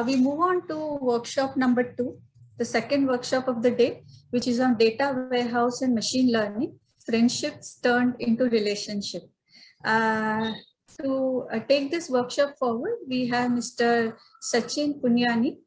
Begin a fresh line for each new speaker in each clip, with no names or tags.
We move on to workshop number 2, the second workshop of the day, which is on data warehouse and machine learning, friendships turned into relationship. To take this workshop forward, we have Mr. Sachin Punyani.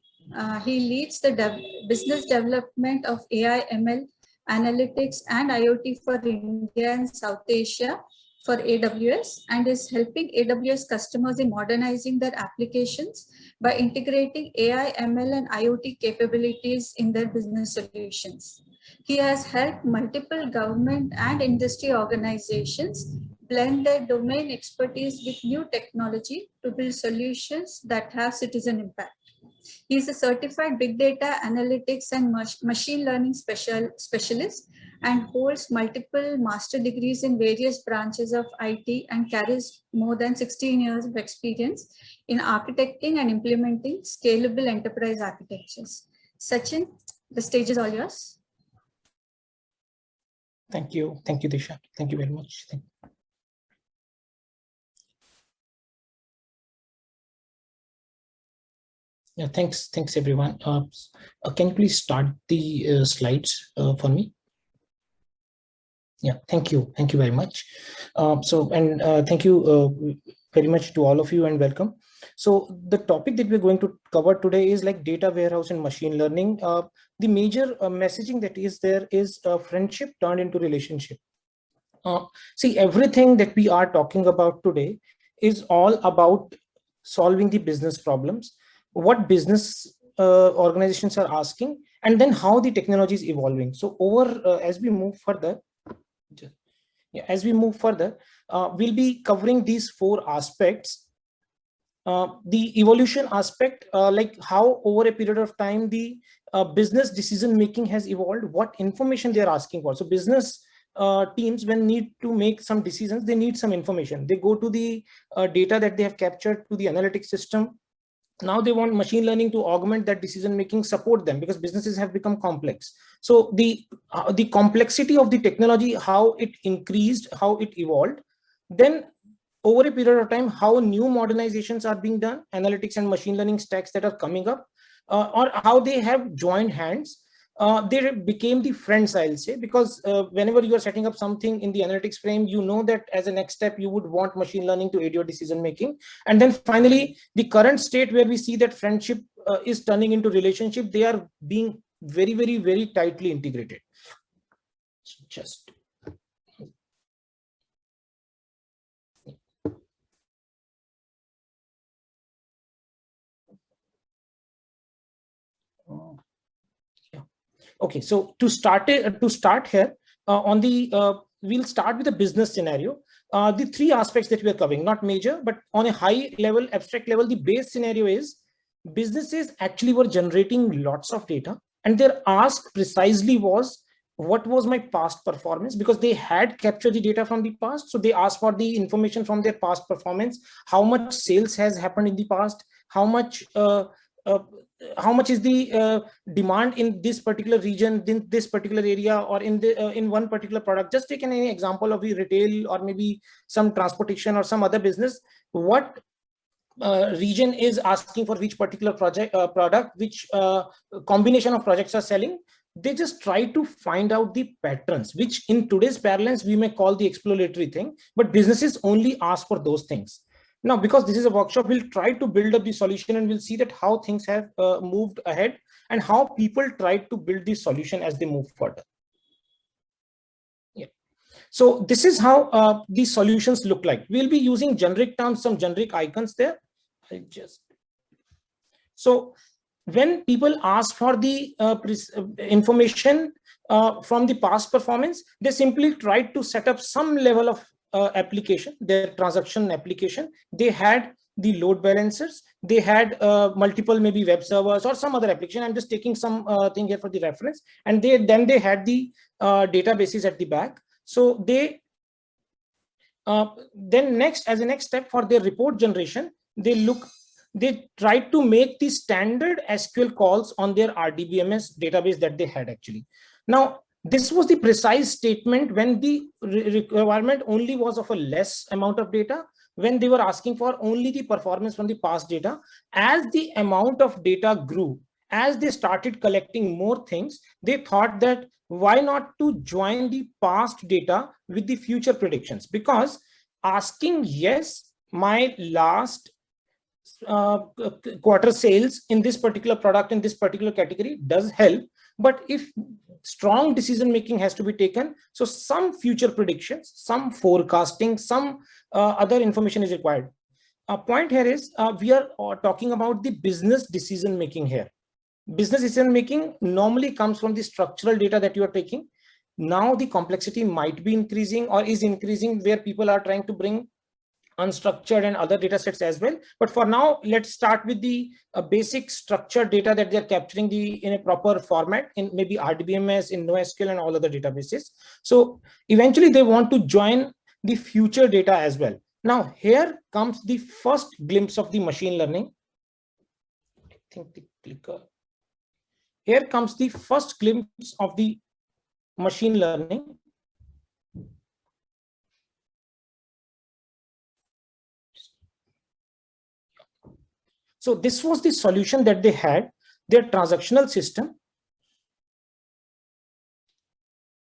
He leads the business development of AI, ML, analytics, and IoT for India and South Asia for AWS, and is helping AWS customers in modernizing their applications by integrating AI, ML, and IoT capabilities in their business solutions. He has helped multiple government and industry organizations blend their domain expertise with new technology to build solutions that have citizen impact. He is a certified big data analytics and machine learning specialist and holds multiple master degrees in various branches of IT and carries more than 16 years of experience in architecting and implementing scalable enterprise architectures. Sachin, the stage is all yours.
Thank you, Disha. Thank you very much. Yeah, thanks everyone. Can you please start the slides for me? Yeah, thank you very much. Thank you very much to all of you and welcome. So the topic that we're going to cover today is like data warehouse and machine learning. The major messaging that is there is friendship turned into relationship. See, everything that we are talking about today is all about solving the business problems, what business organizations are asking, and then how the technology is evolving. So as we move further, we'll be covering these 4 aspects. The evolution aspect, like how over a period of time the business decision making has evolved, what information they are asking for. So business teams, when need to make some decisions, they need some information. They go to the data that they have captured to the analytics system. Now they want machine learning to augment that decision making, support them, because businesses have become complex. So the complexity of the technology, how it increased, how it evolved, then over a period of time, how new modernizations are being done, analytics and machine learning stacks that are coming up, or how they have joined hands. They became the friends, I'll say, because whenever you are setting up something in the analytics frame, you know that as a next step, you would want machine learning to aid your decision making. And then finally, the current state where we see that friendship is turning into relationship, they are being very, very, very tightly integrated. So just okay, so to start here on the we'll start with a business scenario. The 3 aspects that we are covering, not major, but on a high level, abstract level, the base scenario is businesses actually were generating lots of data, and their ask precisely was, what was my past performance? Because they had captured the data from the past, so they asked for the information from their past performance. How much sales has happened in the past? How much is the demand in this particular region, in this particular area, or in one particular product? Just take any example of the retail or maybe some transportation or some other business. What region is asking for which particular product, which combination of projects are selling? They just try to find out the patterns, which in today's parlance we may call the exploratory thing, but businesses only ask for those things. Now, because this is a workshop, we'll try to build up the solution, and we'll see that how things have moved ahead and how people try to build the solution as they move further. Yeah. So this is how these solutions look like. We'll be using generic terms, some generic icons there. So when people ask for the information from the past performance, they simply try to set up some level of application, their transaction application. They had the load balancers, they had multiple maybe web servers or some other application. I'm just taking some thing here for the reference. And then they had the databases at the back. So they then as a next step for their report generation, they tried to make the standard SQL calls on their RDBMS database that they had actually. Now, this was the precise statement when the requirement only was of a less amount of data. when they were asking for only the performance from the past data. As the amount of data grew, as they started collecting more things, they thought that why not to join the past data with the future predictions? Because asking, yes, my last quarter sales in this particular product, in this particular category, does help. But if strong decision making has to be taken, so some future predictions, some forecasting, some other information is required. A point here is we are talking about the business decision making here. Business decision making normally comes from the structural data that you are taking. Now the complexity might be increasing or is increasing, where people are trying to bring unstructured and other data sets as well. But for now, let's start with the basic structured data that they're capturing in a proper format in maybe RDBMS, in NoSQL, and all other databases. So eventually they want to join the future data as well. Now here comes the first glimpse of the machine learning. I think the clicker. Here comes the first glimpse of the machine learning. So this was the solution that they had, their transactional system.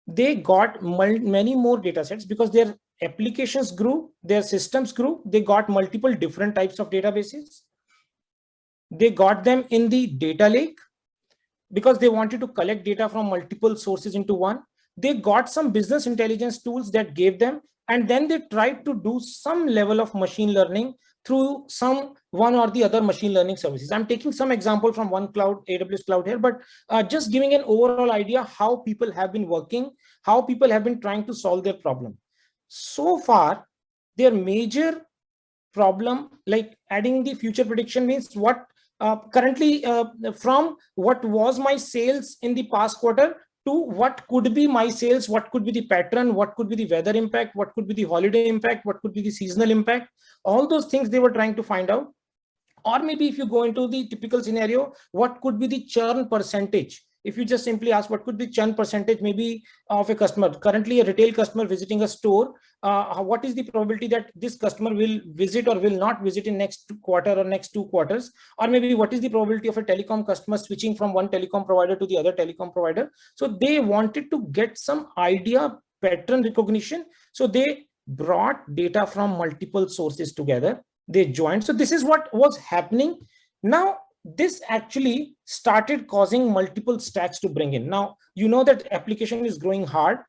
They got many more data sets because their applications grew, their systems grew. They got multiple different types of databases. They got them in the data lake because they wanted to collect data from multiple sources into one. They got some business intelligence tools that gave them, and then they tried to do some level of machine learning through one or the other machine learning services. I'm taking some example from one cloud, AWS cloud here, but just giving an overall idea how people have been working, how people have been trying to solve their problem. So far, their major problem, like adding the future prediction, means what currently from what was my sales in the past quarter to what could be my sales, what could be the pattern, what could be the weather impact, what could be the holiday impact, what could be the seasonal impact. All those things they were trying to find out. Or maybe if you go into the typical scenario, what could be the churn percentage? If you just simply ask what could be churn percentage maybe of a customer, currently a retail customer visiting a store, what is the probability that this customer will visit or will not visit in next quarter or next 2 quarters? Or maybe what is the probability of a telecom customer switching from one telecom provider to the other telecom provider? So they wanted to get some idea, pattern recognition. So they brought data from multiple sources together. They joined. So this is what was happening. Now this actually started causing multiple stacks to bring in. Now you know that application is growing hard,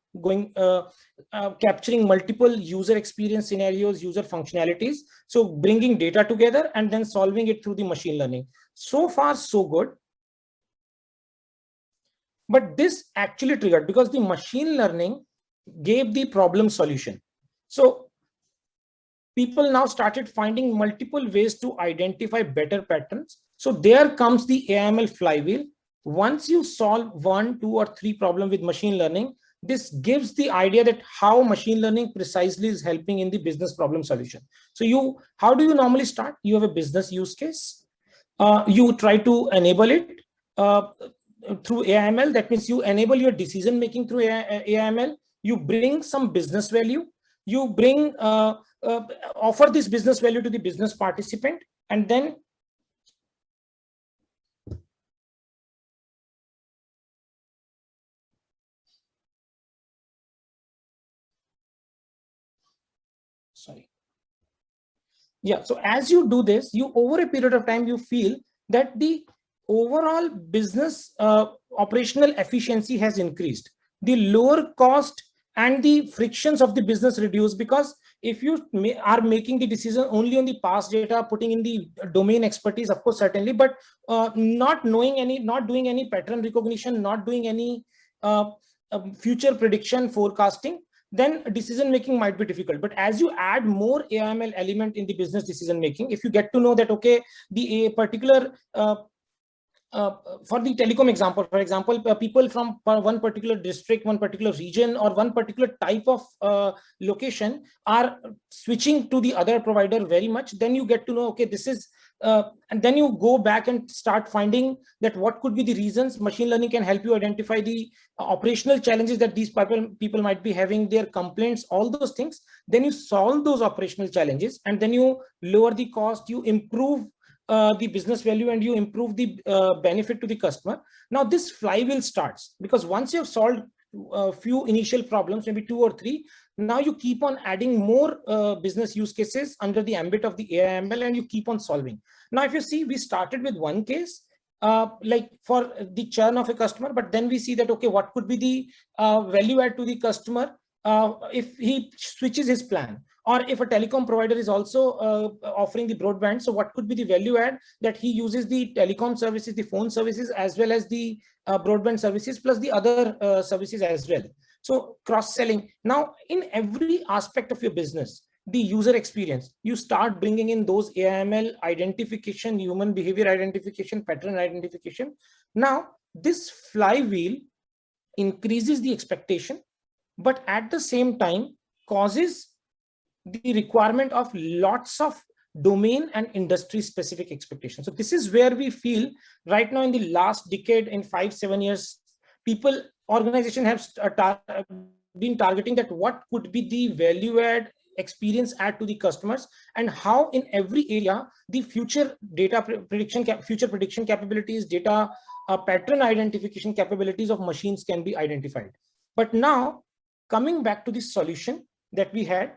capturing multiple user experience scenarios, user functionalities. So bringing data together and then solving it through the machine learning. So far so good. But this actually triggered because the machine learning gave the problem solution. So people now started finding multiple ways to identify better patterns. So there comes the AML flywheel. Once you solve 1, 2, or 3 problems with machine learning, this gives the idea that how machine learning precisely is helping in the business problem solution. So how do you normally start? You have a business use case. You try to enable it through AML. That means you enable your decision making through AML. You bring some business value. You bring offer this business value to the business participant, and then so as you do this, you over a period of time, you feel that the overall business operational efficiency has increased. The lower cost and the frictions of the business reduce, because if you are making the decision only on the past data, putting in the domain expertise, of course, certainly, but not doing any pattern recognition, not doing any future prediction forecasting, then decision making might be difficult. But as you add more AML element in the business decision making, if you get to know that, okay, a particular for the telecom example, for example, people from one particular district, one particular region, or one particular type of location are switching to the other provider very much, then you get to know, okay, this is and then you go back and start finding that what could be the reasons. Machine learning can help you identify the operational challenges that these people might be having, their complaints, all those things. Then you solve those operational challenges, and then you lower the cost, you improve the business value, and you improve the benefit to the customer. Now this flywheel starts, because once you have solved a few initial problems, maybe 2 or 3, now you keep on adding more business use cases under the ambit of the AI ML, and you keep on solving. Now, if you see, we started with one case, like for the churn of a customer, but then we see that, okay, what could be the value add to the customer if he switches his plan, or if a telecom provider is also offering the broadband. So what could be the value add that he uses the telecom services, the phone services, as well as the broadband services, plus the other services as well. So cross-selling. Now, in every aspect of your business, the user experience, you start bringing in those AML identification, human behavior identification, pattern identification. Now, this flywheel increases the expectation, but at the same time causes the requirement of lots of domain and industry specific expectations. So this is where we feel right now in the last decade, in 5-7 years, organization have been targeting that what could be the value add experience add to the customers, and how in every area the future data prediction, future prediction capabilities, data pattern identification capabilities of machines can be identified. But now coming back to the solution that we had,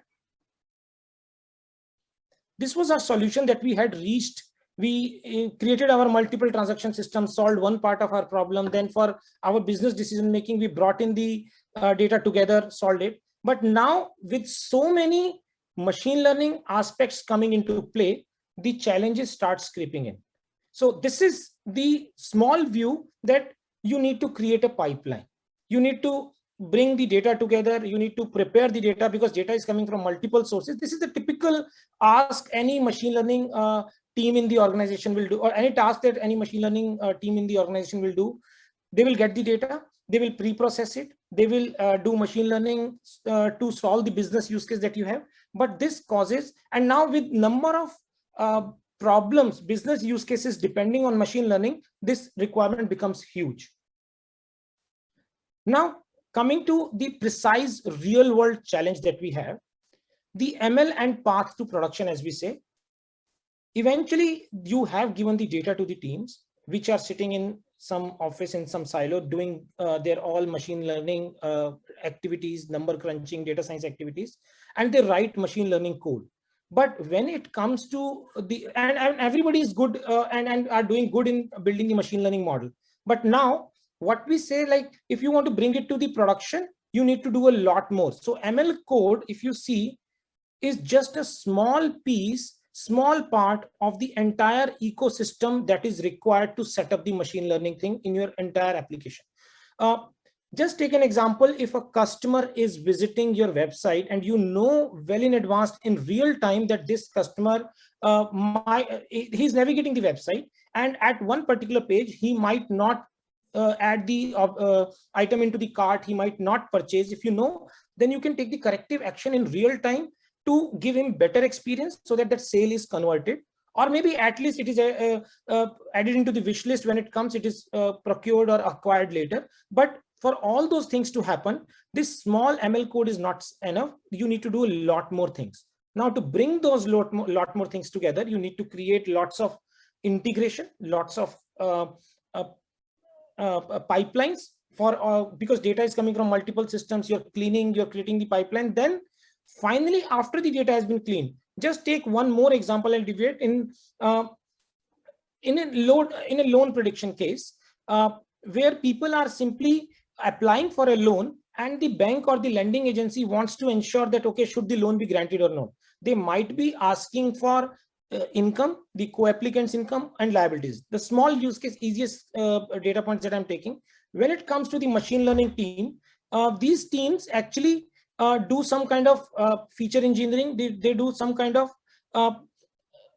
this was our solution that we had reached. We created our multiple transaction system, solved one part of our problem. Then for our business decision making, we brought in the data together, solved it. But now with so many machine learning aspects coming into play, the challenges start creeping in. So this is the small view that you need to create a pipeline. You need to bring the data together. You need to prepare the data, because data is coming from multiple sources. This is the typical ask any machine learning team in the organization will do, or any task that any machine learning team in the organization will do. They will get the data, they will pre-process it, they will do machine learning to solve the business use case that you have. But this causes, and now with number of problems, business use cases depending on machine learning, this requirement becomes huge. Now, coming to the precise real world challenge that we have, the ML and path to production, as we say. Eventually, you have given the data to the teams, which are sitting in some office, in some silo, doing their all machine learning activities, number crunching, data science activities, and they write machine learning code. But when it comes to the, and everybody is good and are doing good in building the machine learning model. But now what we say, like, if you want to bring it to the production, you need to do a lot more. So ML code, if you see, is just a small piece, small part of the entire ecosystem that is required to set up the machine learning thing in your entire application. Just take an example. If a customer is visiting your website and you know well in advance, in real time, that this customer, he's navigating the website, and at one particular page, he might not add the item into the cart, he might not purchase. If you know, then you can take the corrective action in real time to give him better experience, so that that sale is converted, or maybe at least it is added into the wish list. When it comes, it is procured or acquired later. But for all those things to happen, this small ML code is not enough. You need to do a lot more things. Now, to bring those lot more things together, you need to create lots of integration, lots of pipelines for because data is coming from multiple systems. You're creating the pipeline. Then finally, after the data has been cleaned, just take one more example. I'll deviate in a loan prediction case, where people are simply applying for a loan, and the bank or the lending agency wants to ensure that, okay, should the loan be granted or not. They might be asking for income, the co-applicant's income, and liabilities. The small use case, easiest data points that I'm taking. When it comes to the machine learning team, these teams actually do some kind of feature engineering. They do some kind of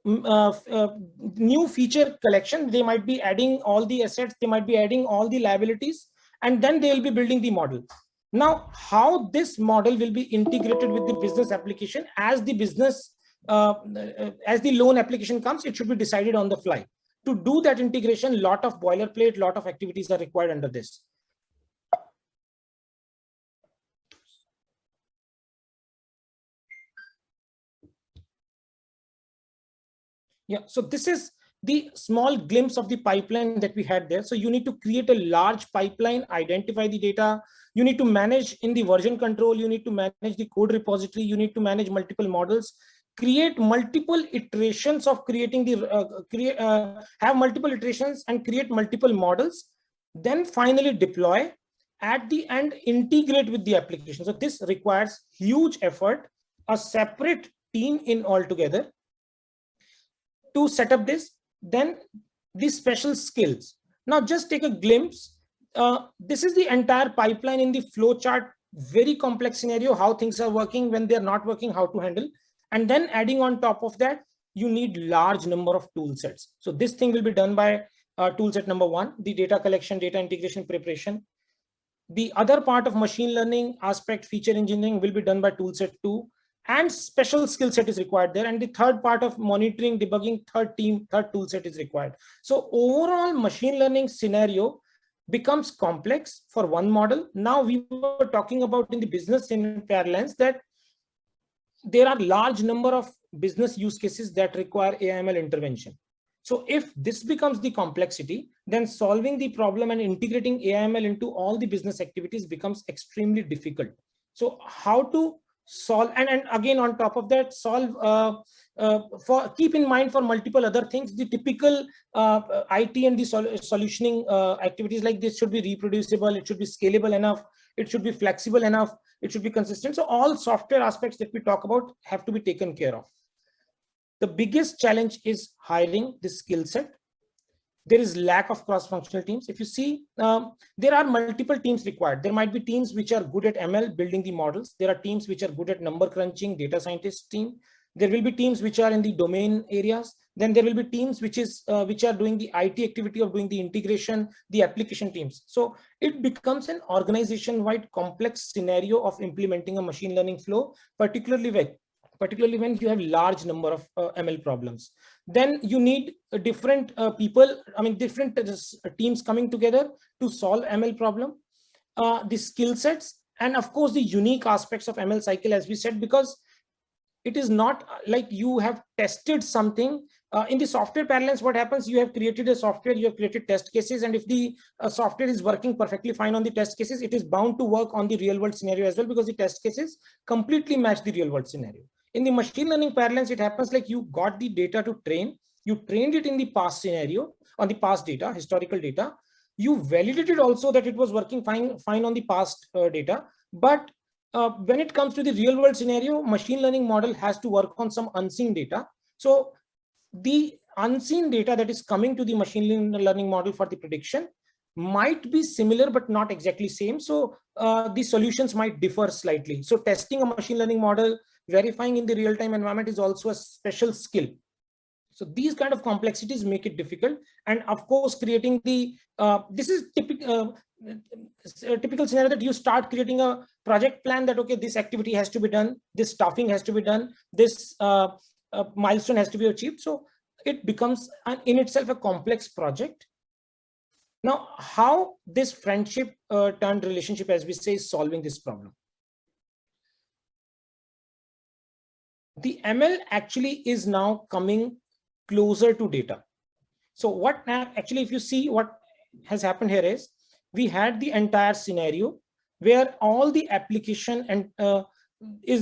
new feature collection. They might be adding all the assets, they might be adding all the liabilities, and then they will be building the model. Now, how this model will be integrated with the business application as the business as the loan application comes, it should be decided on the fly. To do that integration, lot of boilerplate, lot of activities are required under this. Yeah, so this is the small glimpse of the pipeline that we had there. So you need to create a large pipeline, identify the data. You need to manage in the version control. You need to manage the code repository. You need to manage multiple models, create multiple iterations of creating the, have multiple iterations and create multiple models. Then finally deploy. At the end, integrate with the application. So this requires huge effort, a separate team in altogether to set up this. Then these special skills. Now just take a glimpse. This is the entire pipeline in the flowchart, very complex scenario, how things are working, when they're not working, how to handle. And then adding on top of that, you need large number of tool sets. So this thing will be done by tool set number 1, the data collection, data integration, preparation. The other part of machine learning aspect, feature engineering, will be done by tool set 2. And special skill set is required there. And the third part of monitoring, debugging, third tool set is required. So overall machine learning scenario becomes complex for one model. Now we were talking about in the business in parallels that there are large number of business use cases that require AI/ML intervention. So if this becomes the complexity, then solving the problem and integrating AI/ML into all the business activities becomes extremely difficult. So how to solve, and again on top of that, solve for, keep in mind for multiple other things, the typical IT and the solutioning activities like this should be reproducible, it should be scalable enough, it should be flexible enough, it should be consistent. So all software aspects that we talk about have to be taken care of. The biggest challenge is hiring this skill set. There is lack of cross-functional teams. If you see, there are multiple teams required. There might be teams which are good at ML, building the models. There are teams which are good at number crunching, data scientist team. There will be teams which are in the domain areas. Then there will be teams which are doing the IT activity of doing the integration, the application teams. So it becomes an organization-wide complex scenario of implementing a machine learning flow, particularly when you have large number of ML problems. Then you need different people, different teams coming together to solve ML problem, the skill sets, and of course the unique aspects of ML cycle, as we said, because it is not like you have tested something. In the software parlance, what happens, you have created a software, you have created test cases, and if the software is working perfectly fine on the test cases, it is bound to work on the real world scenario as well, because the test cases completely match the real world scenario. In the machine learning parlance, it happens like you got the data to train, you trained it in the past scenario, on the past data, historical data. You validated also that it was working fine on the past data. But when it comes to the real world scenario, machine learning model has to work on some unseen data. So the unseen data that is coming to the machine learning model for the prediction might be similar, but not exactly same. So the solutions might differ slightly. So testing a machine learning model, verifying in the real-time environment is also a special skill. So these kind of complexities make it difficult. And of course, creating the, this is typical scenario that you start creating a project plan that, okay, this activity has to be done, this staffing has to be done, this milestone has to be achieved. So it becomes in itself a complex project. Now, how this friendship turned relationship, as we say, is solving this problem. The ML actually is now coming closer to data. So what actually, if you see what has happened here is, we had the entire scenario where all the application and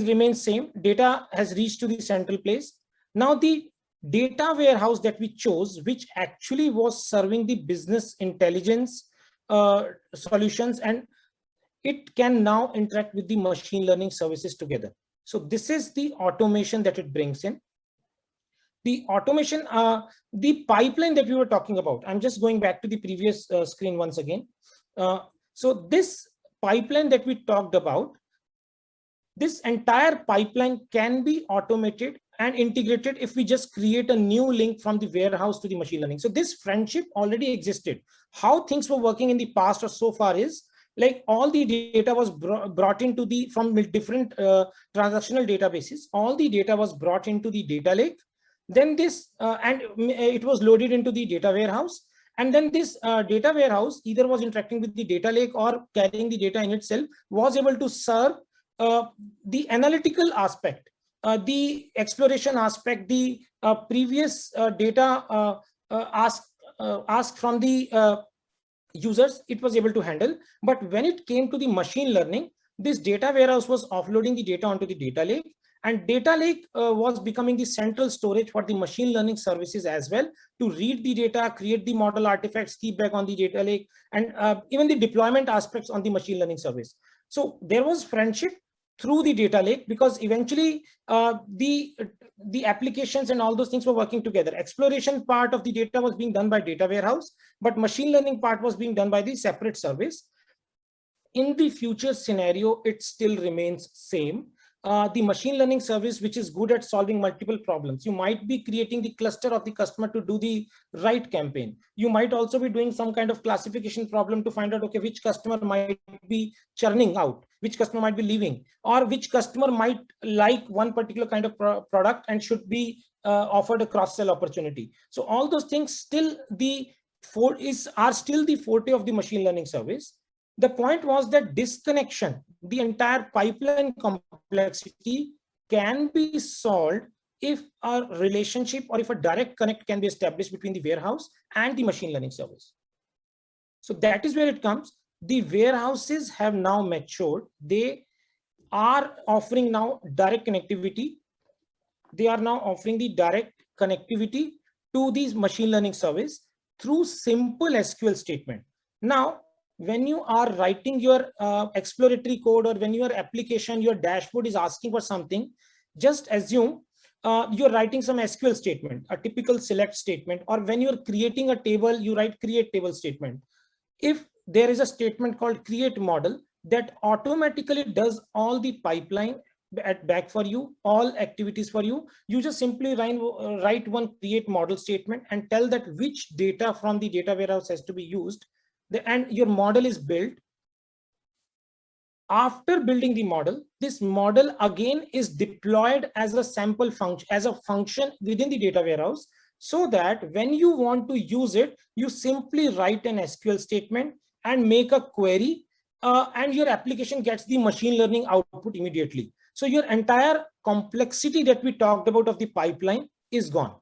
remains same. Data has reached to the central place. Now the data warehouse that we chose, which actually was serving the business intelligence solutions, and it can now interact with the machine learning services together. So this is the automation that it brings in. The automation, the pipeline that we were talking about, I'm just going back to the previous screen once again. So this pipeline that we talked about, this entire pipeline can be automated and integrated if we just create a new link from the warehouse to the machine learning. So this friendship already existed. How things were working in the past or so far is, like all the data was brought into the from different transactional databases. All the data was brought into the data lake. Then this and it was loaded into the data warehouse. And then this data warehouse either was interacting with the data lake or carrying the data in itself, was able to serve the analytical aspect, the exploration aspect, the previous data asked from the users, it was able to handle. But when it came to the machine learning, this data warehouse was offloading the data onto the data lake, and data lake was becoming the central storage for the machine learning services as well, to read the data, create the model artifacts, keep back on the data lake, and even the deployment aspects on the machine learning service. So there was friendship through the data lake, because eventually the applications and all those things were working together. Exploration part of the data was being done by data warehouse, but machine learning part was being done by the separate service. In the future scenario, it still remains same. The machine learning service, which is good at solving multiple problems. You might be creating the cluster of the customer to do the right campaign. You might also be doing some kind of classification problem to find out, okay, which customer might be churning out, which customer might be leaving, or which customer might like one particular kind of product and should be offered a cross-sell opportunity. So all those things still are still the forte of the machine learning service. The point was that disconnection, the entire pipeline complexity, can be solved if a relationship or if a direct connect can be established between the warehouse and the machine learning service. So that is where it comes. The warehouses have now matured. They are offering now direct connectivity. They are now offering the direct connectivity to these machine learning service through simple SQL statement. Now, when you are writing your exploratory code, or when your application, your dashboard is asking for something, just assume you're writing some SQL statement, a typical select statement, or when you're creating a table, you write create table statement. If there is a statement called create model that automatically does all the pipeline at back for you, all activities for you, you just simply write one create model statement and tell that which data from the data warehouse has to be used, and your model is built. After building the model, this model again is deployed as a sample function, as a function within the data warehouse, so that when you want to use it, you simply write an SQL statement and make a query, and your application gets the machine learning output immediately. So your entire complexity that we talked about of the pipeline is gone.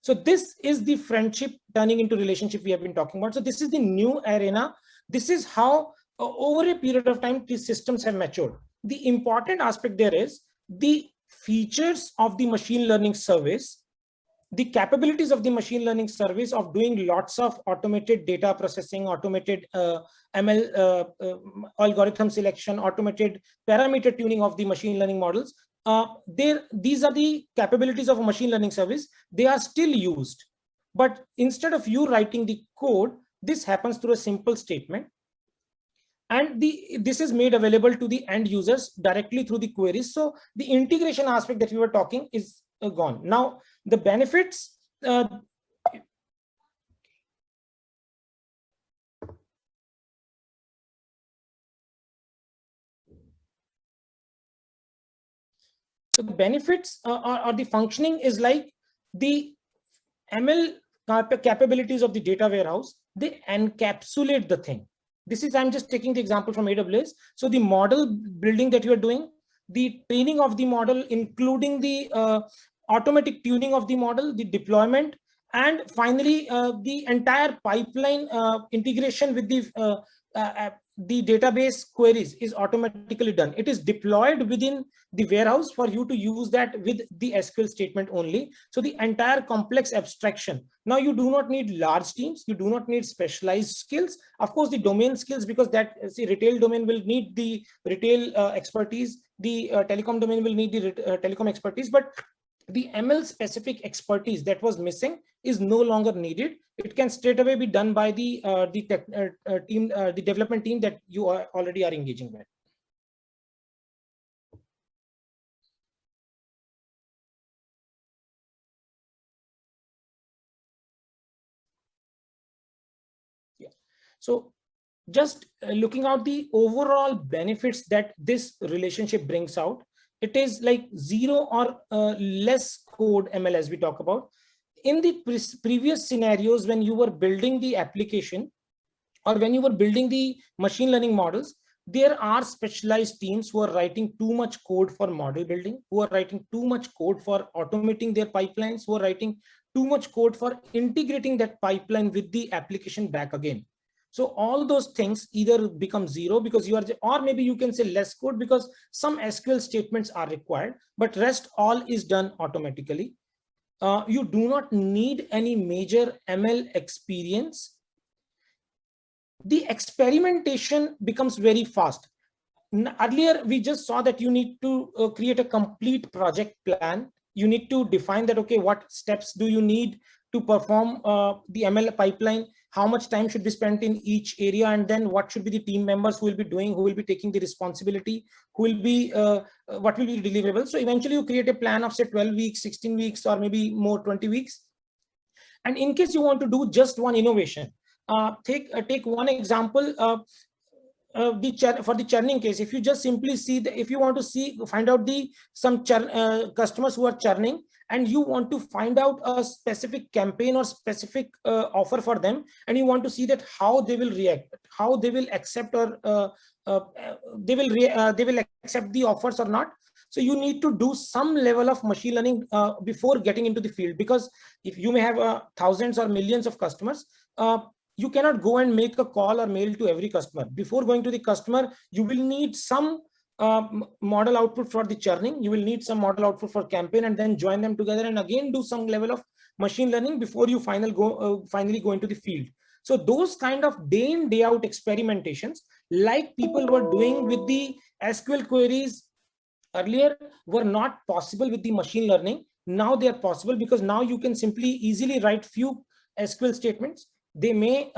So this is the friendship turning into relationship we have been talking about. So this is the new arena. This is how over a period of time these systems have matured. The important aspect there is the features of the machine learning service, the capabilities of the machine learning service of doing lots of automated data processing, automated ML algorithm selection, automated parameter tuning of the machine learning models. These are the capabilities of a machine learning service. They are still used, but instead of you writing the code, this happens through a simple statement, and this is made available to the end users directly through the queries. So the integration aspect that we were talking is gone. Now the benefits, so the benefits or the functioning is like the ML capabilities of the data warehouse, they encapsulate the thing. This is, I'm just taking the example from AWS. So the model building that you are doing, the training of the model, including the automatic tuning of the model, the deployment, and finally the entire pipeline integration with the database queries is automatically done. It is deployed within the warehouse for you to use that with the SQL statement only. So the entire complex abstraction. Now you do not need large teams. You do not need specialized skills. Of course, the domain skills, because that retail domain will need the retail expertise. The telecom domain will need the telecom expertise, but the ML specific expertise that was missing is no longer needed. It can straight away be done by the team, the development team that you already are engaging with. Yeah. So just looking at the overall benefits that this relationship brings out, it is like zero or less code ML as we talk about. In the previous scenarios, when you were building the application or when you were building the machine learning models, there are specialized teams who are writing too much code for model building, who are writing too much code for automating their pipelines, who are writing too much code for integrating that pipeline with the application back again. So all those things either become zero because you are, or maybe you can say less code because some SQL statements are required, but rest all is done automatically. You do not need any major ML experience. The experimentation becomes very fast. Earlier, we just saw that you need to create a complete project plan. You need to define that, okay, what steps do you need to perform the ML pipeline? How much time should be spent in each area? And then what should be the team members who will be doing, who will be taking the responsibility, who will be, what will be deliverable? So eventually you create a plan of say 12 weeks, 16 weeks, or maybe more 20 weeks. And in case you want to do just one innovation, take one example. For the churning case, if you just simply see if you want to find out some customers who are churning, and you want to find out a specific campaign or specific offer for them, and you want to see that how they will react, how they will accept, or they will accept the offers or not. So you need to do some level of machine learning before getting into the field, because if you may have thousands or millions of customers, you cannot go and make a call or mail to every customer. Before going to the customer, you will need some model output for the churning, you will need some model output for campaign, and then join them together and again do some level of machine learning before you finally go into the field. So those kind of day in day out experimentations, like people were doing with the SQL queries earlier, were not possible with the machine learning. Now they are possible, because now you can simply easily write few SQL statements. They may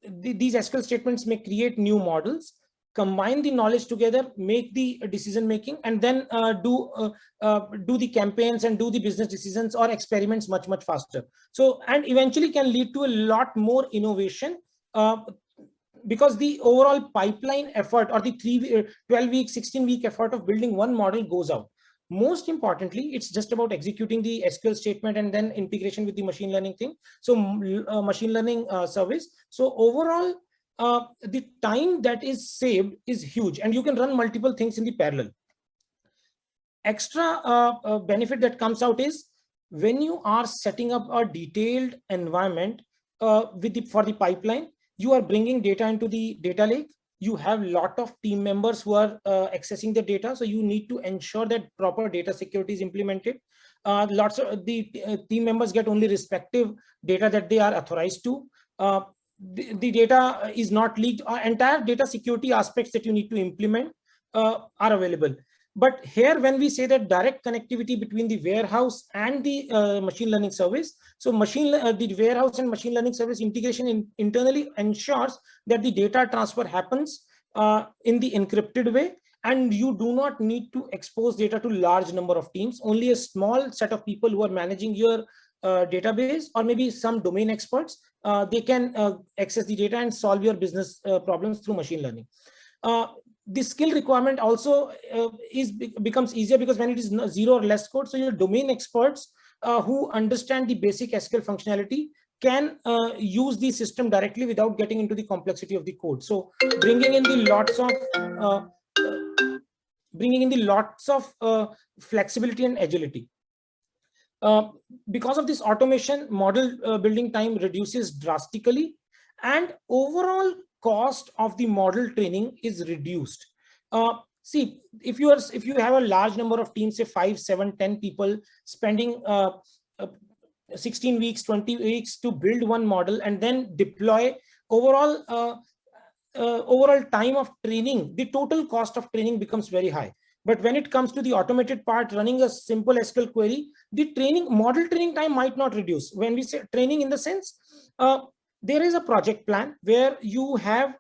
these SQL statements may create new models, combine the knowledge together, make the decision making, and then do the campaigns and do the business decisions or experiments much faster. So, and eventually can lead to a lot more innovation, because the overall pipeline effort, or the 12-week, 16-week effort of building one model goes out. Most importantly, it's just about executing the SQL statement and then integration with the machine learning thing. So machine learning service. So overall, the time that is saved is huge, and you can run multiple things in the parallel. Extra benefit that comes out is when you are setting up a detailed environment for the pipeline, you are bringing data into the data lake. You have a lot of team members who are accessing the data. So you need to ensure that proper data security is implemented. Lots of the team members get only respective data that they are authorized to. The data is not leaked. Entire data security aspects that you need to implement are available. But here, when we say that direct connectivity between the warehouse and the machine learning service, so the warehouse and machine learning service integration internally ensures that the data transfer happens in the encrypted way, and you do not need to expose data to large number of teams. Only a small set of people who are managing your database, or maybe some domain experts, they can access the data and solve your business problems through machine learning. The skill requirement also becomes easier, because when it is zero or less code, so your domain experts who understand the basic SQL functionality can use the system directly without getting into the complexity of the code. So bringing in the lots of flexibility and agility. Because of this automation, model building time reduces drastically, and overall cost of the model training is reduced. See, if you have a large number of teams, say 5, 7, 10 people spending 16 weeks, 20 weeks to build one model and then deploy, overall time of training, the total cost of training becomes very high. But when it comes to the automated part, running a simple SQL query, the model training time might not reduce. When we say training, in the sense, there is a project plan where you have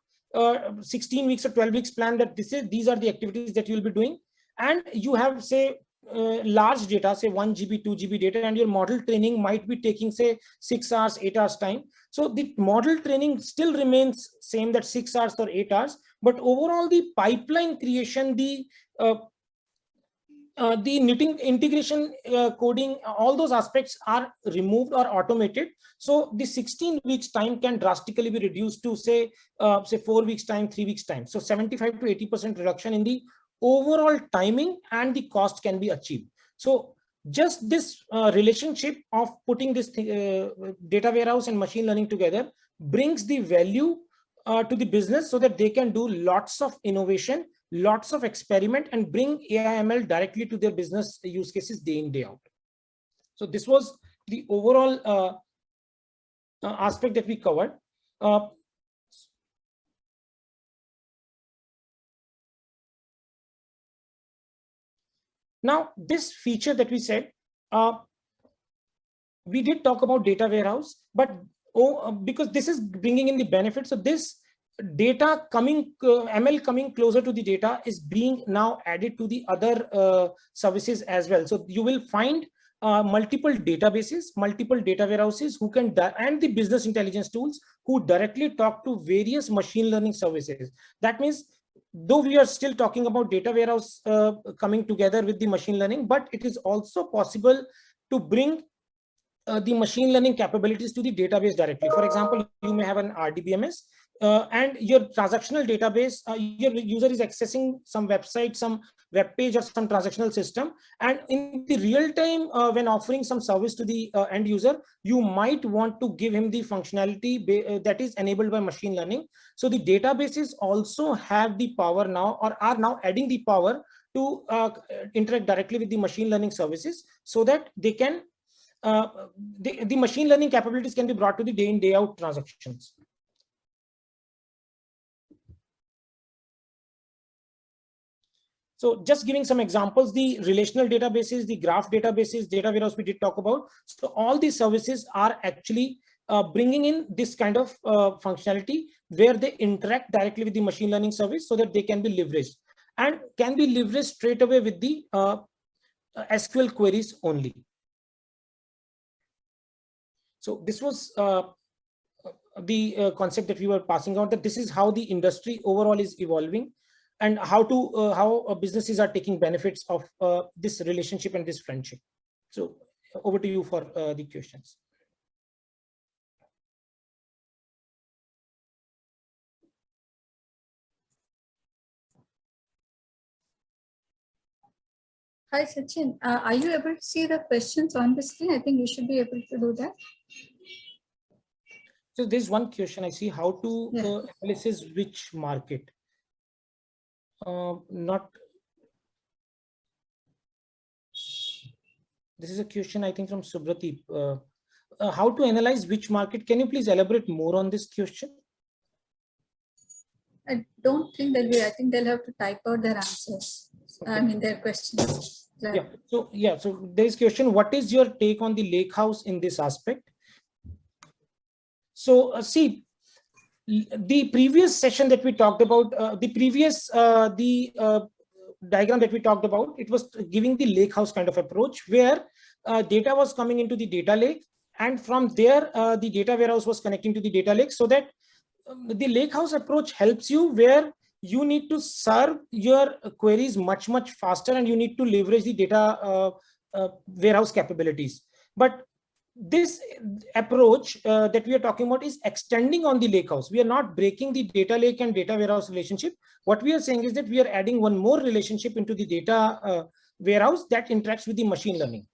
16 weeks or 12 weeks plan that these are the activities that you will be doing, and you have, say, large data, say 1 GB, 2 GB data, and your model training might be taking, say, 6 hours, 8 hours time. So the model training still remains same, that 6 hours or 8 hours, but overall the pipeline creation, the knitting, integration, coding, all those aspects are removed or automated. So the 16 weeks time can drastically be reduced to say 4 weeks time, 3 weeks time. So 75 to 80% reduction in the overall timing and the cost can be achieved. So just this relationship of putting this data warehouse and machine learning together brings the value to the business, so that they can do lots of innovation, lots of experiment, and bring AI/ML directly to their business use cases day in, day out. So this was the overall aspect that we covered. Now, this feature that we said, we did talk about data warehouse, but because this is bringing in the benefits of this data coming, ML coming closer to the data is being now added to the other services as well. So you will find multiple databases, multiple data warehouses who can, and the business intelligence tools who directly talk to various machine learning services. That means, though we are still talking about data warehouse coming together with the machine learning, but it is also possible to bring the machine learning capabilities to the database directly. For example, you may have an RDBMS and your transactional database, your user is accessing some website, some web page, or some transactional system, and in the real time, when offering some service to the end user, you might want to give him the functionality that is enabled by machine learning. So the databases also have the power now, or are now adding the power to interact directly with the machine learning services, so that they can the machine learning capabilities can be brought to the day in, day out transactions. So just giving some examples, the relational databases, the graph databases, data warehouse we did talk about. So all these services are actually bringing in this kind of functionality where they interact directly with the machine learning service, so that they can be leveraged, and can be leveraged straight away with the SQL queries only. So this was the concept that we were passing out, that this is how the industry overall is evolving, and how businesses are taking benefits of this relationship and this friendship. So over to you for the questions.
Hi, Sachin. Are you able to see the questions on the screen? I think you should be able to do that.
So there's one question I see: how to analysis which market? Not. This is a question I think from Subrati. How to analyze which market? Can you please elaborate more on this question?
I don't think they'll be. I think they'll have to type out their answers. Okay. I mean their questions.
Yeah. So there is question: what is your take on the Lakehouse in this aspect? So see, the previous session that we talked about, diagram that we talked about, it was giving the Lakehouse kind of approach, where data was coming into the data lake, and from there the data warehouse was connecting to the data lake, so that the Lakehouse approach helps you where you need to serve your queries much faster, and you need to leverage the data warehouse capabilities. But this approach that we are talking about is extending on the Lakehouse. We are not breaking the data lake and data warehouse relationship. What we are saying is that we are adding one more relationship into the data warehouse that interacts with the machine learning.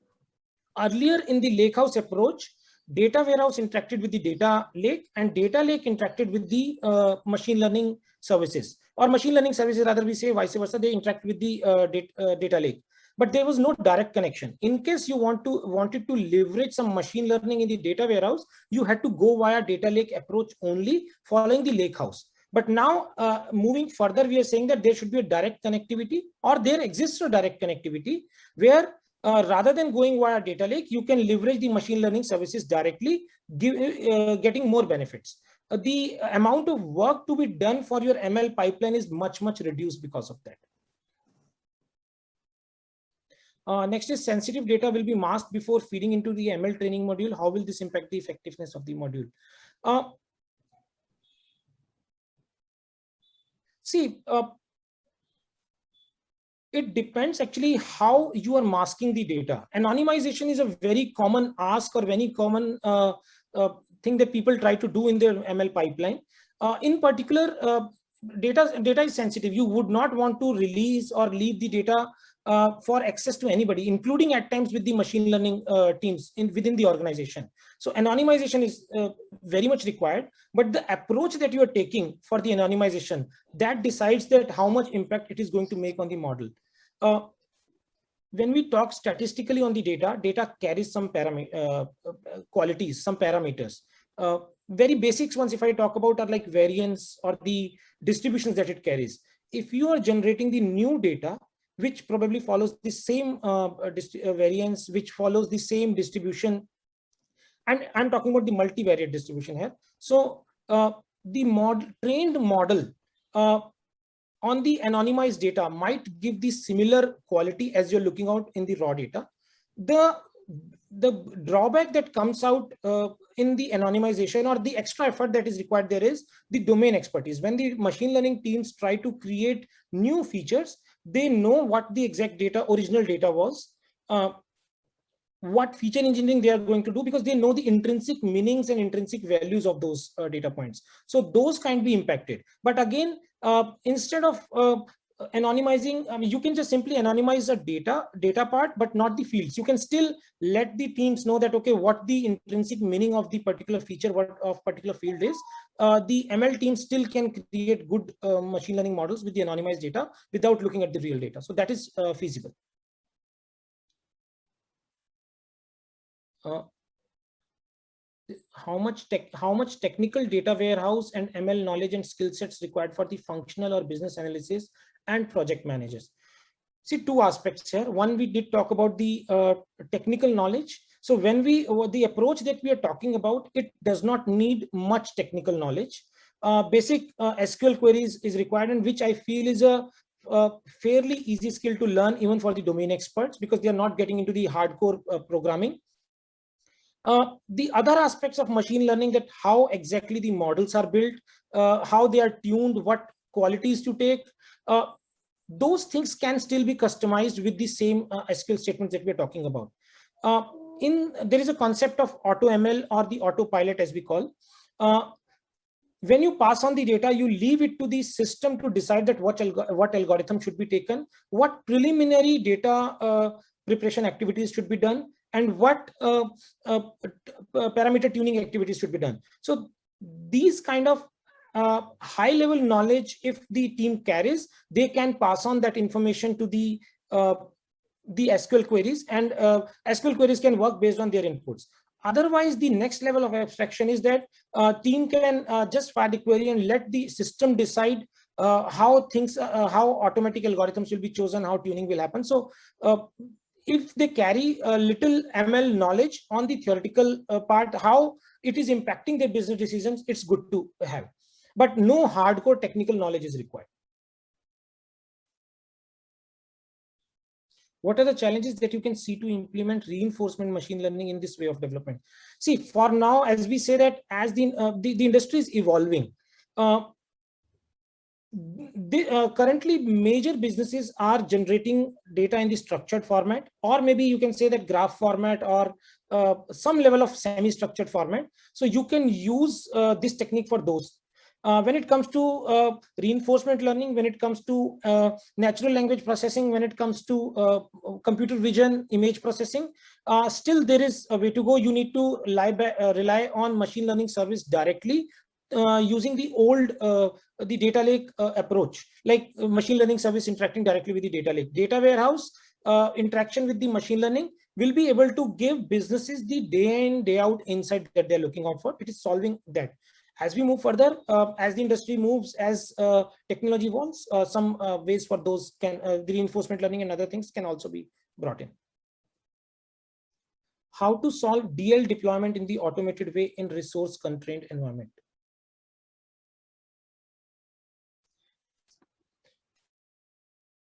Earlier in the Lakehouse approach, data warehouse interacted with the data lake, and data lake interacted with the machine learning services, or machine learning services, rather we say vice versa, they interact with the data lake. But there was no direct connection. In case you wanted to leverage some machine learning in the data warehouse, you had to go via data lake approach only, following the Lakehouse. But now moving further, we are saying that there should be a direct connectivity, or there exists a direct connectivity, where rather than going via data lake, you can leverage the machine learning services directly, getting more benefits. The amount of work to be done for your ML pipeline is much reduced because of that. Next is sensitive data will be masked before feeding into the ML training module. How will this impact the effectiveness of the module? See, it depends actually how you are masking the data. Anonymization is a very common ask or very common thing that people try to do in their ML pipeline. In particular, data is sensitive. You would not want to release or leave the data for access to anybody, including at times with the machine learning teams within the organization. So anonymization is very much required, but the approach that you are taking for the anonymization, that decides that how much impact it is going to make on the model. When we talk statistically on the data carries some qualities, some parameters. Very basics ones, if I talk about, are like variance or the distributions that it carries. If you are generating the new data, which probably follows the same variance, which follows the same distribution, and I'm talking about the multivariate distribution here. So the trained model on the anonymized data might give the similar quality as you're looking out in the raw data. The drawback that comes out in the anonymization, or the extra effort that is required there, is the domain expertise. When the machine learning teams try to create new features, they know what the exact original data was, what feature engineering they are going to do, because they know the intrinsic meanings and intrinsic values of those data points. So those can be impacted. But again, instead of anonymizing, you can just simply anonymize the data part, but not the fields. You can still let the teams know that, okay, what the intrinsic meaning of the particular feature, what of particular field is. The ML team still can create good machine learning models with the anonymized data without looking at the real data. So that is feasible. How much technical data warehouse and ML knowledge and skill sets required for the functional or business analysis and project managers? See, two aspects here. One, we did talk about the technical knowledge. So when the approach that we are talking about, it does not need much technical knowledge. Basic SQL queries is required, and which I feel is a fairly easy skill to learn even for the domain experts, because they are not getting into the hardcore programming. The other aspects of machine learning, that how exactly the models are built, how they are tuned, what qualities to take, those things can still be customized with the same SQL statements that we're talking about. There is a concept of auto ML, or the autopilot as we call. When you pass on the data, you leave it to the system to decide that what algorithm should be taken, what preliminary data preparation activities should be done, and what parameter tuning activities should be done. So these kind of high level knowledge, if the team carries, they can pass on that information to the SQL queries, and SQL queries can work based on their inputs. Otherwise, the next level of abstraction is that team can just fire the query and let the system decide how automatic algorithms will be chosen, how tuning will happen. So if they carry a little ML knowledge on the theoretical part, how it is impacting their business decisions, it's good to have. But no hardcore technical knowledge is required. What are the challenges that you can see to implement reinforcement machine learning in this way of development? See, for now, as we say that as the industry is evolving, currently major businesses are generating data in the structured format, or maybe you can say that graph format, or some level of semi-structured format. So you can use this technique for those. When it comes to reinforcement learning, when it comes to natural language processing, when it comes to computer vision, image processing, still there is a way to go. You need to rely on machine learning service directly, using the old the data lake approach, like machine learning service interacting directly with the data lake. Data warehouse interaction with the machine learning will be able to give businesses the day in, day out insight that they're looking out for. It is solving that. As we move further, as the industry moves, as technology evolves, some ways for those the reinforcement learning and other things can also be brought in. How to solve DL deployment in the automated way in resource constrained environment?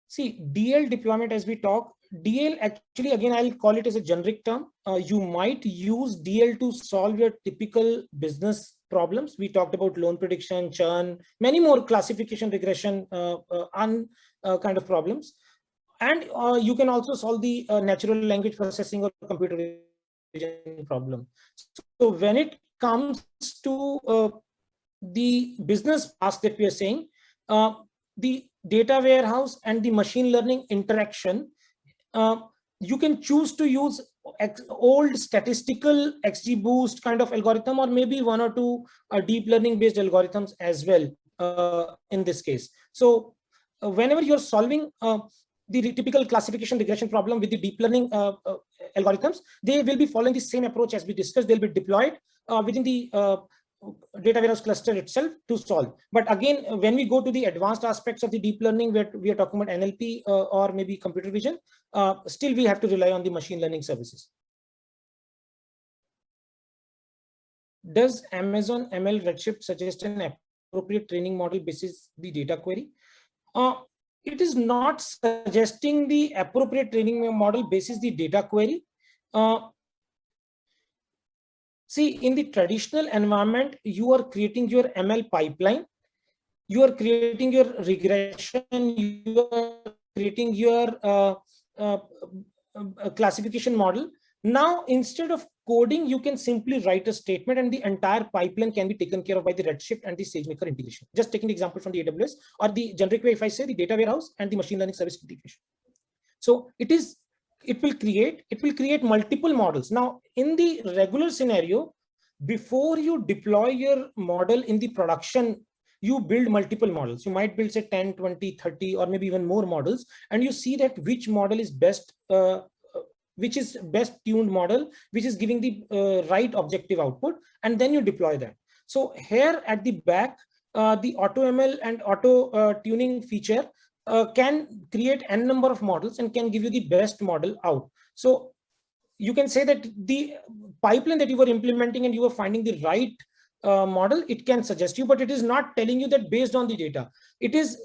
See, DL deployment, as we talk, DL, actually, again, I'll call it as a generic term. You might use DL to solve your typical business problems. We talked about loan prediction, churn, many more classification, regression, kind of problems. And you can also solve the natural language processing or computer vision problem. So when it comes to the business task that we are saying, the data warehouse and the machine learning interaction, you can choose to use old statistical XGBoost kind of algorithm, or maybe one or two deep learning based algorithms as well in this case. So whenever you're solving the typical classification regression problem with the deep learning algorithms, they will be following the same approach as we discussed. They'll be deployed within the data warehouse cluster itself to solve. But again, when we go to the advanced aspects of the deep learning, where we are talking about NLP or maybe computer vision, still we have to rely on the machine learning services. Does Amazon ML Redshift suggest an appropriate training model basis the data query? It is not suggesting the appropriate training model basis the data query. See, in the traditional environment, you are creating your ML pipeline, you are creating your regression, you are creating your classification model. Now, instead of coding, you can simply write a statement and the entire pipeline can be taken care of by the Redshift and the SageMaker integration. Just taking the example from the AWS, or the generic way, if I say the data warehouse and the machine learning service integration. So it will create multiple models. Now, in the regular scenario, before you deploy your model in the production, you build multiple models. You might build, say, 10, 20, 30, or maybe even more models, and you see that which model is best, which is best tuned model, which is giving the right objective output, and then you deploy that. So here at the back, the AutoML and auto tuning feature can create n number of models and can give you the best model out. So you can say that the pipeline that you were implementing and you were finding the right model, it can suggest you, but it is not telling you that based on the data. It is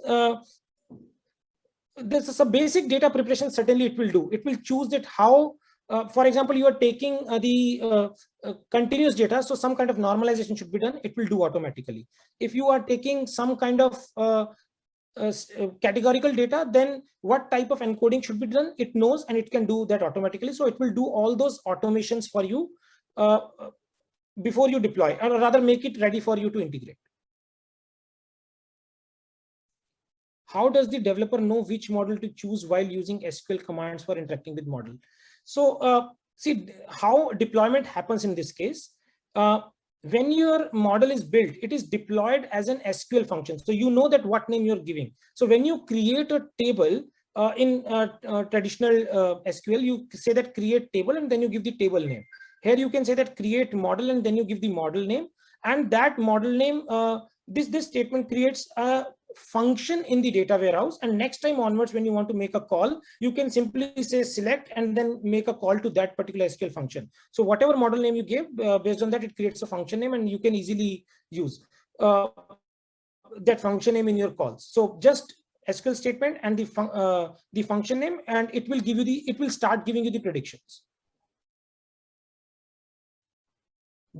this is a basic data preparation. Certainly it will do. It will choose that how, for example, you are taking the continuous data, so some kind of normalization should be done. It will do automatically. If you are taking some kind of categorical data, then what type of encoding should be done, it knows, and it can do that automatically. So it will do all those automations for you before you deploy, or rather make it ready for you to integrate. How does the developer know which model to choose while using SQL commands for interacting with model? So see how deployment happens in this case. When your model is built, it is deployed as an SQL function. So you know that what name you're giving. So when you create a table in traditional SQL, you say that create table and then you give the table name. Here you can say that create model and then you give the model name, and that model name, this statement creates a function in the data warehouse. And next time onwards, when you want to make a call, you can simply say select and then make a call to that particular SQL function. So whatever model name you give, based on that, it creates a function name, and you can easily use that function name in your calls. So just SQL statement and the function name, and it will give you it will start giving you the predictions.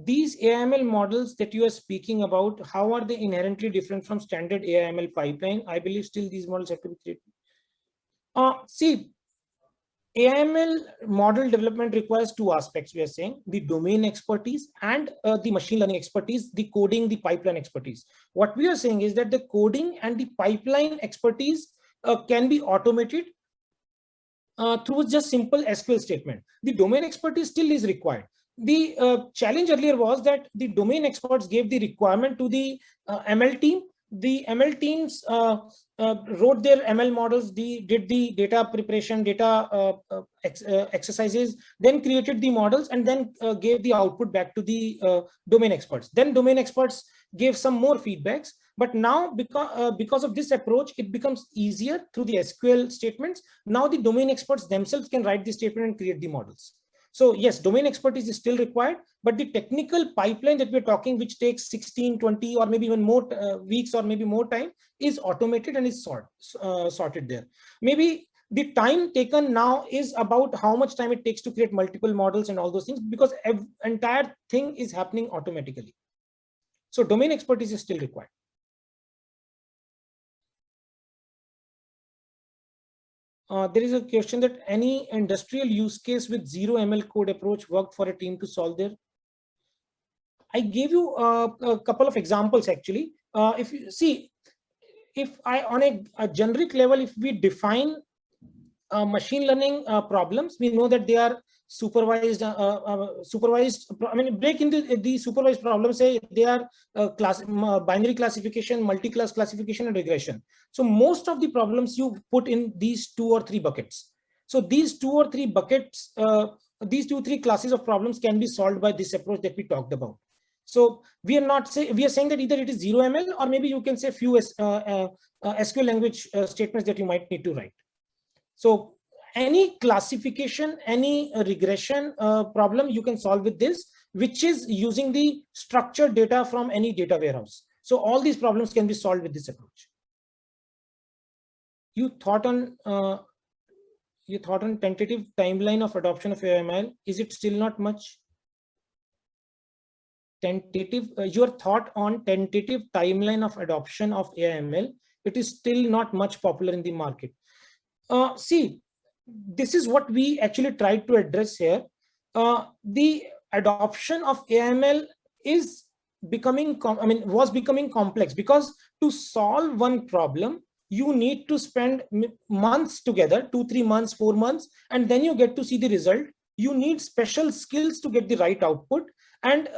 These AIML models that you are speaking about, how are they inherently different from standard AIML pipeline? I believe still these models have to be created. See, AIML model development requires two aspects. We are saying the domain expertise and the machine learning expertise, the coding, the pipeline expertise. What we are saying is that the coding and the pipeline expertise can be automated through just simple SQL statement. The domain expertise still is required. The challenge earlier was that the domain experts gave the requirement to the ML team. The ML teams wrote their ML models, did the data preparation, data exercises, then created the models, and then gave the output back to the domain experts. Then domain experts gave some more feedbacks. But now, because of this approach, it becomes easier through the SQL statements. Now the domain experts themselves can write the statement and create the models. So yes, domain expertise is still required, but the technical pipeline that we're talking, which takes 16, 20, or maybe even more weeks or maybe more time, is automated and is sorted there. Maybe The time taken now is about how much time it takes to create multiple models and all those things, because entire thing is happening automatically. So domain expertise is still required. There is a question that any industrial use case with zero ML code approach worked for a team to solve their. I gave you a couple of examples actually. If you see, if I on a generic level, if we define machine learning problems, we know that they are supervised. I mean, break into the supervised problems. Say they are binary classification, multi-class classification, and regression. So most of the problems you put in these 2 or 3 buckets. So these 2 or 3 buckets, these 2 or 3 classes of problems can be solved by this approach that we talked about. So we are saying that either it is zero ML, or maybe you can say few SQL language statements that you might need to write. So any classification, any regression problem you can solve with this, which is using the structured data from any data warehouse. So all these problems can be solved with this approach. You thought on tentative timeline of adoption of AML. Is it still not much? Tentative, your thought on tentative timeline of adoption of AML, it is still not much popular in the market. See, this is what we actually tried to address here. The adoption of AML is was becoming complex, because to solve one problem, you need to spend months together, 2-3 months, 4 months, and then you get to see the result. You need special skills to get the right output. And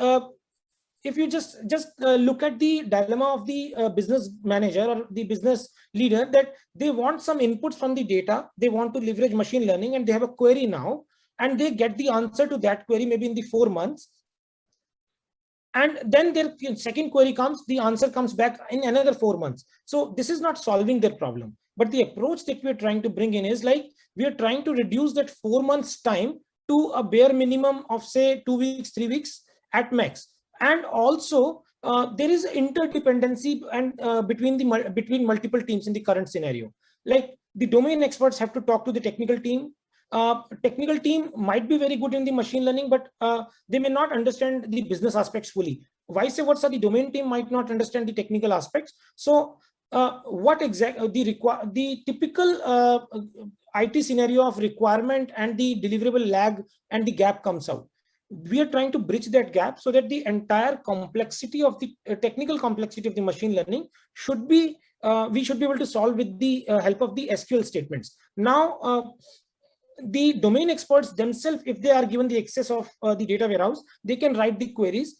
if you just look at the dilemma of the business manager or the business leader, that they want some inputs from the data, they want to leverage machine learning, and they have a query now, and they get the answer to that query maybe in the 4 months. And then their second query comes, the answer comes back in another 4 months. So this is not solving their problem. But the approach that we're trying to bring in is like, we are trying to reduce that 4 months time to a bare minimum of say 2 weeks, 3 weeks at max. And also there is interdependency and between multiple teams in the current scenario. Like the domain experts have to talk to the technical team. Technical team might be very good in the machine learning, but they may not understand the business aspects fully. Vice versa, the domain team might not understand the technical aspects. So what exactly the typical IT scenario of requirement and the deliverable lag and the gap comes out. We are trying to bridge that gap so that the entire complexity of the technical complexity of the machine learning should be we should be able to solve with the help of the SQL statements. Now the domain experts themselves, if they are given the access of the data warehouse, they can write the queries.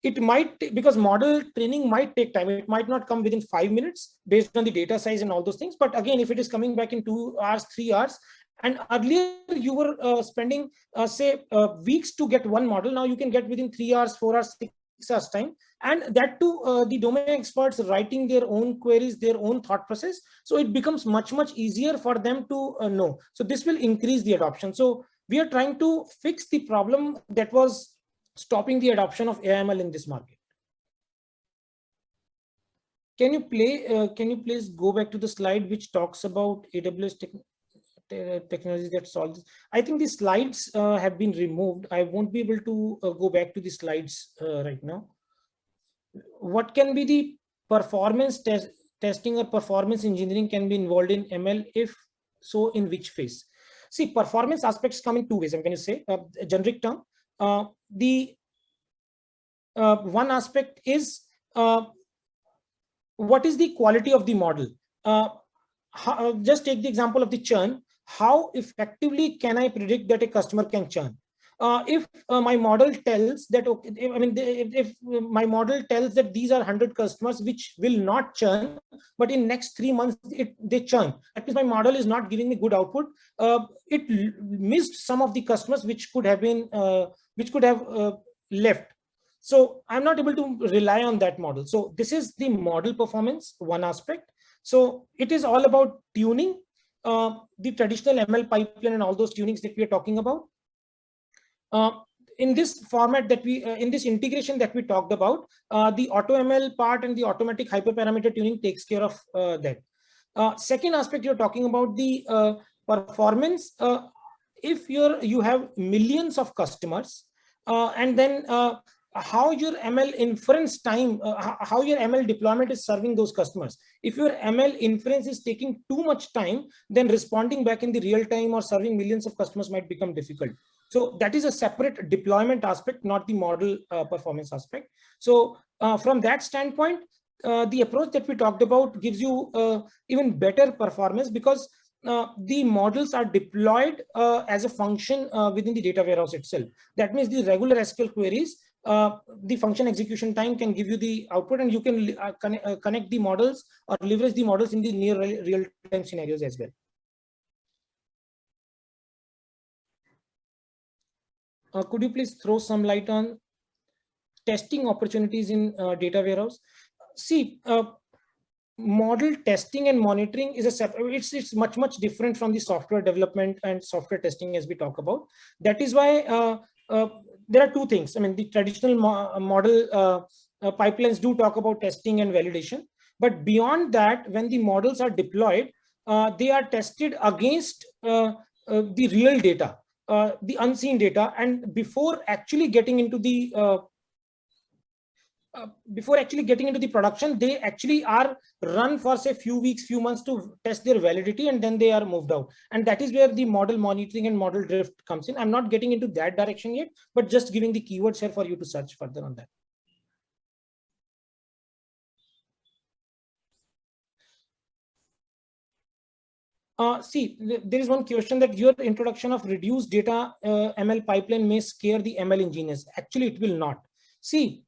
It might, because model training might take time, it might not come within 5 minutes based on the data size and all those things. But again, if it is coming back in 2 hours, 3 hours, and earlier you were spending say weeks to get one model, now you can get within 3 hours, 4 hours, 6 hours time. And that too, the domain experts writing their own queries, their own thought process. So it becomes much easier for them to know. So this will increase the adoption. So we are trying to fix the problem that was stopping the adoption of AML in this market. Can you please go back to the slide which talks about AWS technologies that solve this? I think the slides have been removed. I won't be able to go back to the slides right now. What can be the performance testing or performance engineering can be involved in ML? If so, in which phase? See, performance aspects come in 2 ways. I'm going to say a generic term. The one aspect is what is the quality of the model? Just take the example of the churn. How effectively can I predict that a customer can churn? If my model tells that, okay, if my model tells that these are 100 customers which will not churn, but in next 3 months they churn, that means my model is not giving me good output. It missed some of the customers which could have been left. So I'm not able to rely on that model. So this is the model performance, one aspect. So it is all about tuning the traditional ML pipeline and all those tunings that we are talking about. In this format that we, in this integration that we talked about, the AutoML part and the automatic hyperparameter tuning takes care of that. Second aspect, you're talking about the performance. If you have millions of customers, and then how your ML inference time, how your ML deployment is serving those customers. If your ML inference is taking too much time, then responding back in the real time or serving millions of customers might become difficult. So that is a separate deployment aspect, not the model performance aspect. So from that standpoint, the approach that we talked about gives you even better performance, because the models are deployed as a function within the data warehouse itself. That means the regular SQL queries, the function execution time can give you the output, and you can connect the models or leverage the models in the near real-time scenarios as well. Could you please throw some light on testing opportunities in data warehouse? See, model testing and monitoring is a separate, it's much different from the software development and software testing as we talk about. That is why there are two things. I mean, the traditional model pipelines do talk about testing and validation, but beyond that, when the models are deployed, they are tested against the real data, the unseen data, and before actually getting into the production, they actually are run for say few weeks, few months to test their validity, and then they are moved out. And that is where the model monitoring and model drift comes in. I'm not getting into that direction yet, but just giving the keywords here for you to search further on that. See, there is one question that your introduction of reduced data ML pipeline may scare the ML engineers. Actually, it will not. See,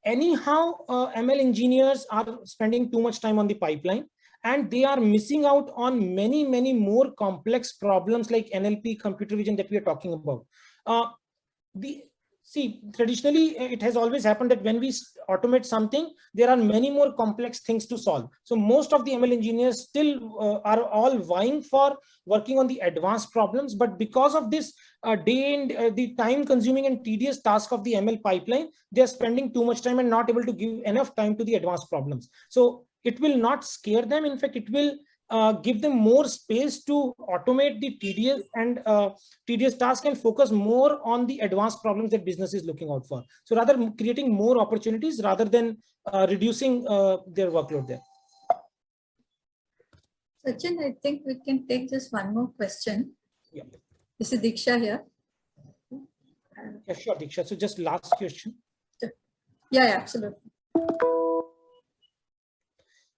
anyhow, ML engineers are spending too much time on the pipeline, and they are missing out on many more complex problems like NLP, computer vision that we are talking about. See, traditionally, it has always happened that when we automate something, there are many more complex things to solve. So most of the ML engineers still are all vying for working on the advanced problems. But because of this the time consuming and tedious task of the ML pipeline, they are spending too much time and not able to give enough time to the advanced problems. So it will not scare them. In fact, it will give them more space to automate the tedious task and focus more on the advanced problems that business is looking out for. So rather creating more opportunities rather than reducing their workload there.
Sachin, I think we can take just one more question.
Yeah.
This is Diksha here.
Yeah, sure, Diksha. So just last question.
Yeah, absolutely.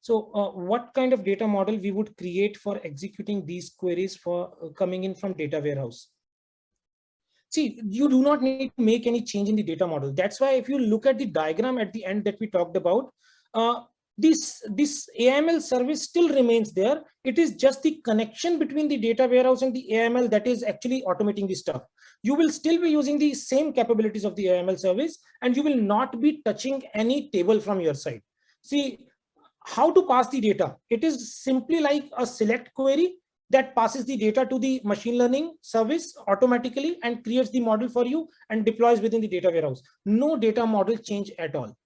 So what kind of data model we would create for executing these queries for coming in from data warehouse? See, you do not need to make any change in the data model. That's why if you look at the diagram at the end that we talked about, this AML service still remains there. It is just the connection between the data warehouse and the AML that is actually automating the stuff. You will still be using the same capabilities of the AML service, and you will not be touching any table from your side. See, how to pass the data? It is simply like a select query that passes the data to the machine learning service automatically and creates the model for you and deploys within the data warehouse. No data model change at all.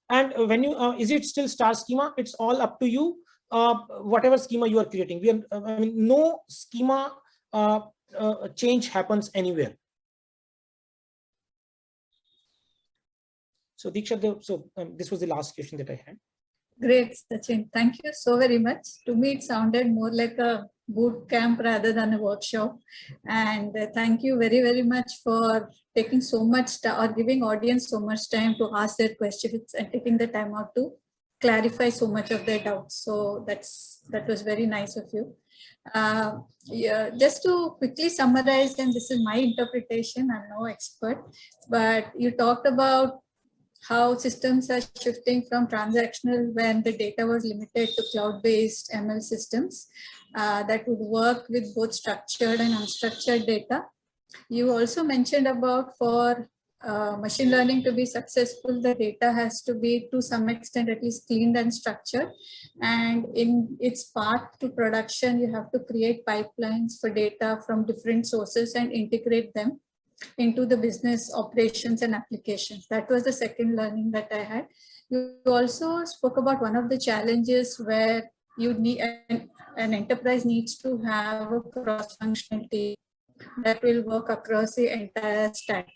And when you is it still star schema? It's all up to you. Whatever schema you are creating, I mean, no schema change happens anywhere. So Diksha, this was the last question that I had.
Great, Sachin. Thank you so very much. To me, it sounded more like a boot camp rather than a workshop. And thank you very much for taking so much or giving audience so much time to ask their questions and taking the time out to clarify so much of their doubts. So that was very nice of you. Yeah, just to quickly summarize, and this is my interpretation, I'm no expert, but you talked about how systems are shifting from transactional when the data was limited to cloud-based ML systems that would work with both structured and unstructured data. You also mentioned about for machine learning to be successful, the data has to be to some extent at least cleaned and structured. And in its path to production, you have to create pipelines for data from different sources and integrate them. into the business operations and applications. That was the second learning that I had. You also spoke about one of the challenges where you need an enterprise needs to have a cross-functional team that will work across the entire stack.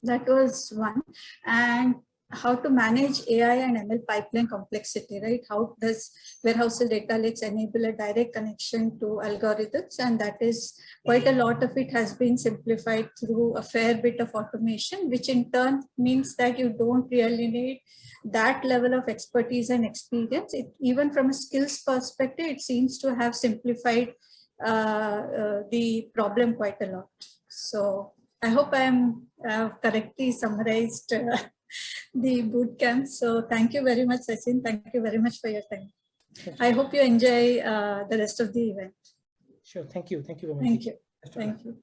That was one. And how to manage AI and ML pipeline complexity, right? How does warehouse data lakes enable a direct connection to algorithms? And that is quite a lot of it has been simplified through a fair bit of automation, which in turn means that you don't really need that level of expertise and experience. Even from a skills perspective, it seems to have simplified the problem quite a lot. So I hope I am correctly summarized the boot camp. So thank you very much, Sachin. Thank you very much for your time. I hope you enjoy the rest of the event.
Sure. Thank you. Thank you very much.
Thank you. Thank you.